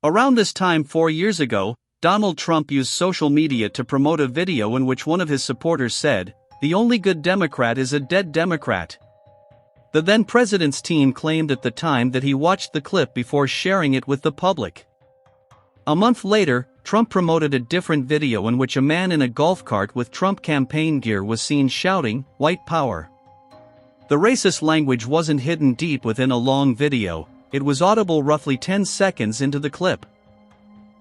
Around this time 4 years ago, Donald Trump used social media to promote a video in which one of his supporters said, "The only good Democrat is a dead Democrat." The then president's team claimed at the time that he watched the clip before sharing it with the public. A month later, Trump promoted a different video in which a man in a golf cart with Trump campaign gear was seen shouting, "White power." The racist language wasn't hidden deep within a long video, it was audible roughly 10 seconds into the clip.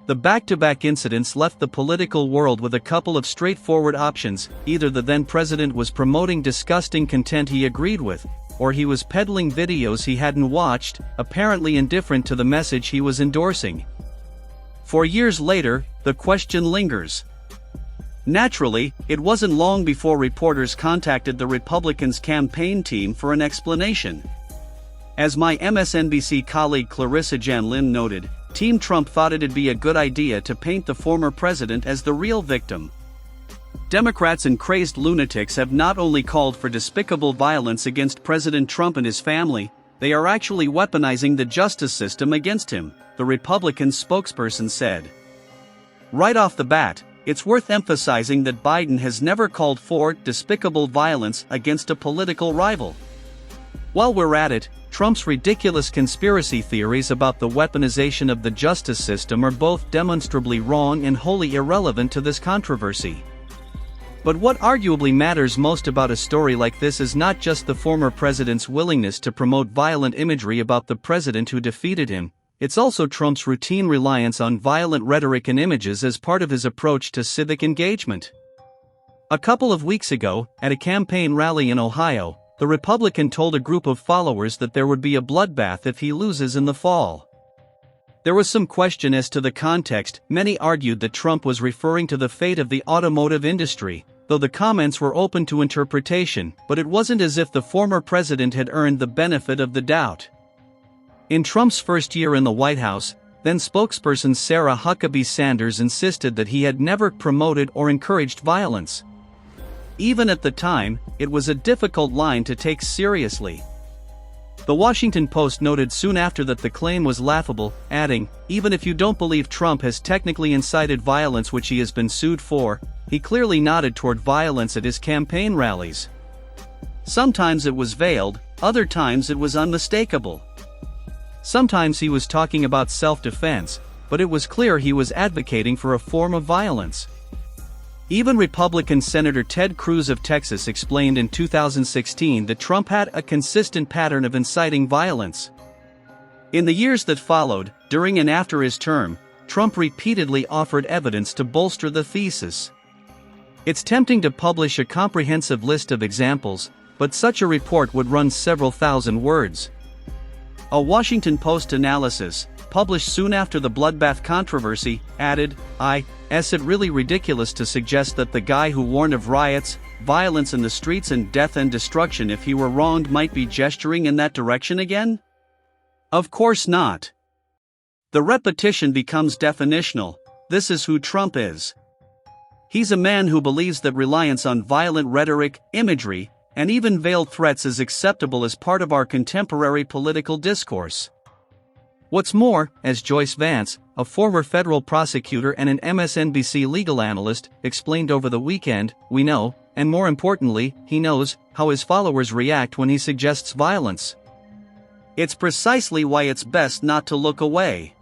The back-to-back incidents left the political world with a couple of straightforward options: either the then president was promoting disgusting content he agreed with, or he was peddling videos he hadn't watched, apparently indifferent to the message he was endorsing. 4 years later, the question lingers. Naturally, it wasn't long before reporters contacted the Republicans' campaign team for an explanation. As my MSNBC colleague Clarissa Jan Lin noted, Team Trump thought it'd be a good idea to paint the former president as the real victim. Democrats and crazed lunatics have not only called for despicable violence against President Trump and his family, they are actually weaponizing the justice system against him, the Republican spokesperson said. Right off the bat, it's worth emphasizing that Biden has never called for despicable violence against a political rival. While we're at it, Trump's ridiculous conspiracy theories about the weaponization of the justice system are both demonstrably wrong and wholly irrelevant to this controversy. But what arguably matters most about a story like this is not just the former president's willingness to promote violent imagery about the president who defeated him, it's also Trump's routine reliance on violent rhetoric and images as part of his approach to civic engagement. A couple of weeks ago, at a campaign rally in Ohio, the Republican told a group of followers that there would be a bloodbath if he loses in the fall. There was some question as to the context. Many argued that Trump was referring to the fate of the automotive industry, though the comments were open to interpretation, but it wasn't as if the former president had earned the benefit of the doubt. In Trump's first year in the White House, then spokesperson Sarah Huckabee Sanders insisted that he had never promoted or encouraged violence. Even at the time, it was a difficult line to take seriously. The Washington Post noted soon after that the claim was laughable, adding, "Even if you don't believe Trump has technically incited violence which he has been sued for, he clearly nodded toward violence at his campaign rallies. Sometimes it was veiled, other times it was unmistakable. Sometimes he was talking about self-defense, but it was clear he was advocating for a form of violence." Even Republican Senator Ted Cruz of Texas explained in 2016 that Trump had a consistent pattern of inciting violence. In the years that followed, during and after his term, Trump repeatedly offered evidence to bolster the thesis. It's tempting to publish a comprehensive list of examples, but such a report would run several thousand words. A Washington Post analysis, published soon after the bloodbath controversy, added, "Is it really ridiculous to suggest that the guy who warned of riots, violence in the streets and death and destruction if he were wronged might be gesturing in that direction again? Of course not." The repetition becomes definitional. This is who Trump is. He's a man who believes that reliance on violent rhetoric, imagery, and even veiled threats is acceptable as part of our contemporary political discourse. What's more, as Joyce Vance, a former federal prosecutor and an MSNBC legal analyst, explained over the weekend, we know, and more importantly, he knows, how his followers react when he suggests violence. It's precisely why it's best not to look away.